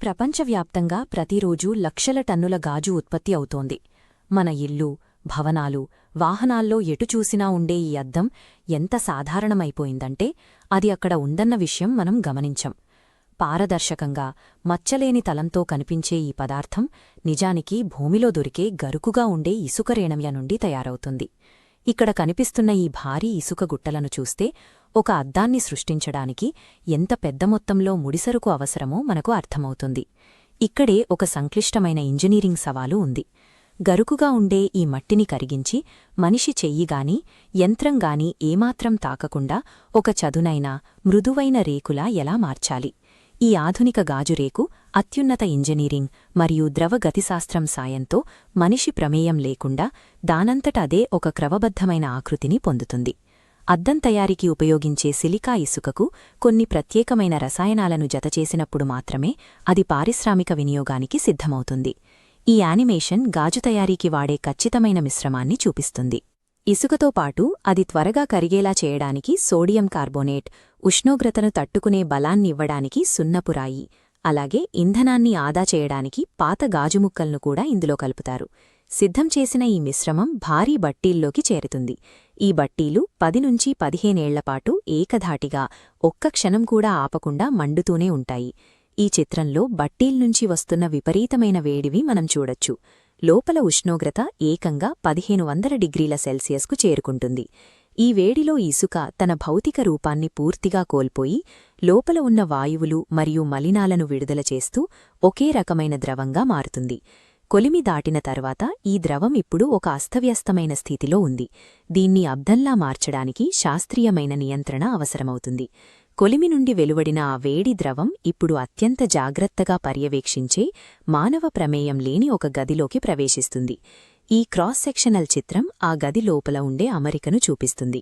ప్రపంచవ్యాప్తంగా ప్రతిరోజూ లక్షల టన్నుల గాజు ఉత్పత్తి అవుతోంది. మన ఇల్లు, భవనాలు, వాహనాల్లో ఎటు చూసినా ఉండే ఈ అద్దం ఎంత సాధారణమైపోయిందంటే అది అక్కడ ఉందన్న విషయం మనం గమనించం. పారదర్శకంగా, మచ్చలేని తలంతో కనిపించే ఈ పదార్థం నిజానికి భూమిలో దొరికే గరుకుగా ఉండే ఇసుక రేణవ్య నుండి తయారవుతుంది. ఇక్కడ కనిపిస్తున్న ఈ భారీ ఇసుక గుట్టలను చూస్తే ఒక అద్దాన్ని సృష్టించడానికి ఎంత పెద్ద మొత్తంలో ముడిసరుకు అవసరమో మనకు అర్థమవుతుంది. ఇక్కడే ఒక సంక్లిష్టమైన ఇంజనీరింగ్ సవాలు ఉంది. గరుకుగా ఉండే ఈ మట్టిని కరిగించి మనిషి చెయ్యిగాని, యంత్రంగాని ఏమాత్రం తాకకుండా ఒక చదునైన, మృదువైన రేకులా ఎలా మార్చాలి? ఈ ఆధునిక గాజురేకు అత్యున్నత ఇంజనీరింగ్ మరియు ద్రవ గతిశాస్త్రం సాయంతో మనిషి ప్రమేయం లేకుండా దానంతట అదే ఒక క్రమబద్ధమైన ఆకృతిని పొందుతుంది. అద్దం తయారీకి ఉపయోగించే సిలికా ఇసుకకు కొన్ని ప్రత్యేకమైన రసాయనాలను జతచేసినప్పుడు మాత్రమే అది పారిశ్రామిక వినియోగానికి సిద్ధమవుతుంది. ఈ యానిమేషన్ గాజు తయారీకి వాడే ఖచ్చితమైన మిశ్రమాన్ని చూపిస్తుంది. ఇసుకతో పాటు అది త్వరగా కరిగేలా చేయడానికి సోడియం కార్బోనేట్, ఉష్ణోగ్రతను తట్టుకునే బలాన్నివ్వడానికి సున్నపురాయి, అలాగే ఇంధనాన్ని ఆదా చేయడానికి పాత గాజుముక్కల్ను కూడా ఇందులో కలుపుతారు. సిద్ధం చేసిన ఈ మిశ్రమం భారీ బట్టీల్లోకి చేరుతుంది. ఈ బట్టీలు 10 నుంచి 15 ఏళ్లపాటు ఏకధాటిగా ఒక్క క్షణం కూడా ఆపకుండా మండుతూనే ఉంటాయి. ఈ చిత్రంలో బట్టీల్నుంచి వస్తున్న విపరీతమైన వేడివి మనం చూడొచ్చు. లోపల ఉష్ణోగ్రత ఏకంగా 1500 డిగ్రీల సెల్సియస్కు చేరుకుంటుంది. ఈ వేడిలో ఇసుక తన భౌతిక రూపాన్ని పూర్తిగా కోల్పోయి లోపల ఉన్న వాయువులు మరియు మలినాలను విడుదల చేస్తూ ఒకే రకమైన ద్రవంగా మారుతుంది. కొలిమి దాటిన తర్వాత ఈ ద్రవం ఇప్పుడు ఒక అస్తవ్యస్తమైన స్థితిలో ఉంది. దీన్ని అబ్దంలా మార్చడానికి శాస్త్రీయమైన నియంత్రణ అవసరమవుతుంది. కొలిమి నుండి వెలువడిన ఆ వేడి ద్రవం ఇప్పుడు అత్యంత జాగ్రత్తగా పర్యవేక్షించే మానవ ప్రమేయం లేని ఒక గదిలోకి ప్రవేశిస్తుంది. ఈ క్రాస్ సెక్షనల్ చిత్రం ఆ గది లోపల ఉండే అమరికను చూపిస్తుంది.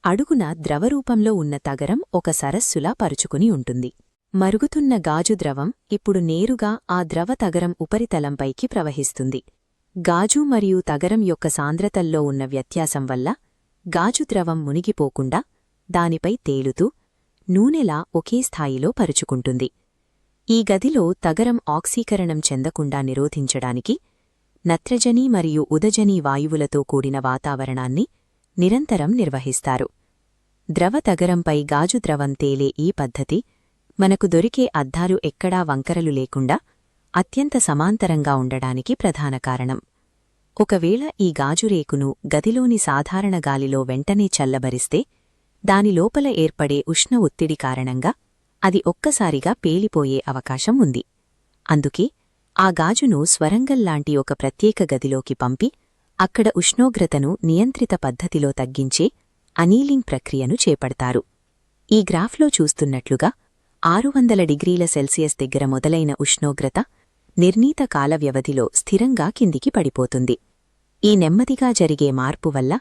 అడుగున ద్రవరూపంలో ఉన్న తగరం ఒక సరస్సులా పరుచుకుని ఉంటుంది. మరుగుతున్న గాజు ద్రవం ఇప్పుడు నేరుగా ఆ ద్రవ తగరం ఉపరితలంపైకి ప్రవహిస్తుంది. గాజు మరియు తగరం యొక్క సాంద్రతల్లో ఉన్న వ్యత్యాసం వల్ల గాజు ద్రవం మునిగిపోకుండా దానిపై తేలుతూ నూనెలా ఒకే స్థాయిలో పరుచుకుంటుంది. ఈ గదిలో తగరం ఆక్సీకరణం చెందకుండా నిరోధించడానికి నత్రజని మరియు ఉదజని వాయువులతో కూడిన వాతావరణాన్ని నిరంతరం నిర్వహిస్తారు. ద్రవ తగరంపై గాజు ద్రవం తేలే ఈ పద్ధతి మనకు దొరికే అద్దాలు ఎక్కడా వంకరలు లేకుండా అత్యంత సమాంతరంగా ఉండడానికి ప్రధాన కారణం. ఒకవేళ ఈ గాజురేకును గదిలోని సాధారణ గాలిలో వెంటనే చల్లబరిస్తే దాని లోపల ఏర్పడే ఉష్ణ ఒత్తిడి కారణంగా అది ఒక్కసారిగా పేలిపోయే అవకాశం ఉంది. అందుకే ఆ గాజును స్వరంగంలాంటి ఒక ప్రత్యేక గదిలోకి పంపి అక్కడ ఉష్ణోగ్రతను నియంత్రిత పద్ధతిలో తగ్గించే అనీలింగ్ ప్రక్రియను చేపడతారు. ఈ గ్రాఫ్లో చూస్తున్నట్లుగా 600 డిగ్రీల సెల్సియస్ దగ్గర మొదలైన ఉష్ణోగ్రత నిర్ణీత కాల వ్యవధిలో స్థిరంగా కిందికి పడిపోతుంది. ఈ నెమ్మదిగా జరిగే మార్పు వల్ల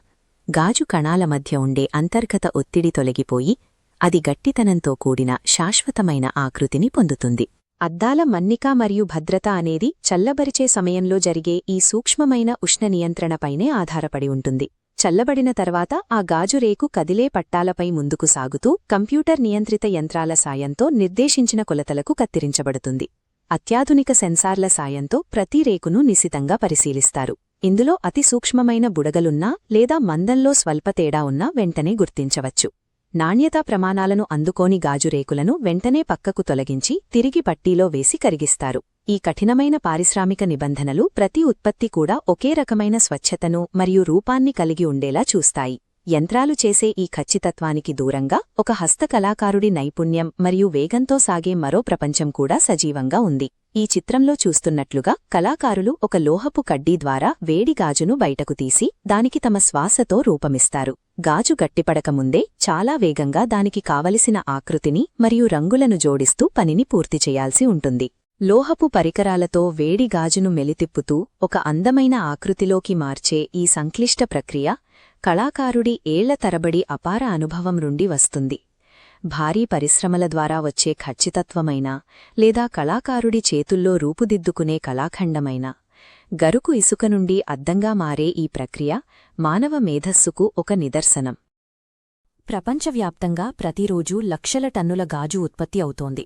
గాజు కణాల మధ్య ఉండే అంతర్గత ఒత్తిడి తొలగిపోయి అది గట్టితనంతో కూడిన శాశ్వతమైన ఆకృతిని పొందుతుంది. అద్దాల మన్నిక మరియు భద్రత అనేది చల్లబరిచే సమయంలో జరిగే ఈ సూక్ష్మమైన ఉష్ణ నియంత్రణపైనే ఆధారపడి ఉంటుంది. చల్లబడిన తర్వాత ఆ గాజు రేకు కదిలే పట్టాలపై ముందుకు సాగుతూ కంప్యూటర్ నియంత్రిత యంత్రాల సాయంతో నిర్దేశించిన కొలతలకు కత్తిరించబడుతుంది. అత్యాధునిక సెన్సార్ల సాయంతో ప్రతి రేకును నిశితంగా పరిశీలిస్తారు. ఇందులో అతి సూక్ష్మమైన బుడగలున్నా లేదా మందంలో స్వల్ప తేడా ఉన్నా వెంటనే గుర్తించవచ్చు. నాణ్యతా ప్రమాణాలను అందుకోని గాజురేకులను వెంటనే పక్కకు తొలగించి తిరిగి పట్టీలో వేసి కరిగిస్తారు. ఈ కఠినమైన పారిశ్రామిక నిబంధనలు ప్రతి ఉత్పత్తి కూడా ఒకే రకమైన స్వచ్ఛతను మరియు రూపాన్ని కలిగి ఉండేలా చూస్తాయి. యంత్రాలు చేసే ఈ ఖచ్చితత్వానికి దూరంగా ఒక హస్తకళాకారుడి నైపుణ్యం మరియు వేగంతో సాగే మరో ప్రపంచం కూడా సజీవంగా ఉంది. ఈ చిత్రంలో చూస్తున్నట్లుగా కళాకారులు ఒక లోహపు కడ్డీ ద్వారా వేడి గాజును బయటకు తీసి దానికి తమ శ్వాసతో రూపమిస్తారు. గాజు గట్టిపడకముందే చాలా వేగంగా దానికి కావలసిన ఆకృతిని మరియు రంగులను జోడిస్తూ పనిని పూర్తి చేయాల్సి ఉంటుంది. లోహపు పరికరాలతో వేడి గాజును మెలితిప్పుతూ ఒక అందమైన ఆకృతిలోకి మార్చే ఈ సంక్లిష్ట ప్రక్రియ కళాకారుడి ఏళ్ల తరబడి అపార అనుభవం నుండి వస్తుంది. భారీ పరిశ్రమల ద్వారా వచ్చే ఖచ్చితత్వమైన లేదా కళాకారుడి చేతుల్లో రూపుదిద్దుకునే కళాఖండమైన గరుకు ఇసుక నుండి అద్దంగా మారే ఈ ప్రక్రియ మానవ మేధస్సుకు ఒక నిదర్శనం. ప్రపంచవ్యాప్తంగా ప్రతిరోజూ లక్షల టన్నుల గాజు ఉత్పత్తి అవుతోంది.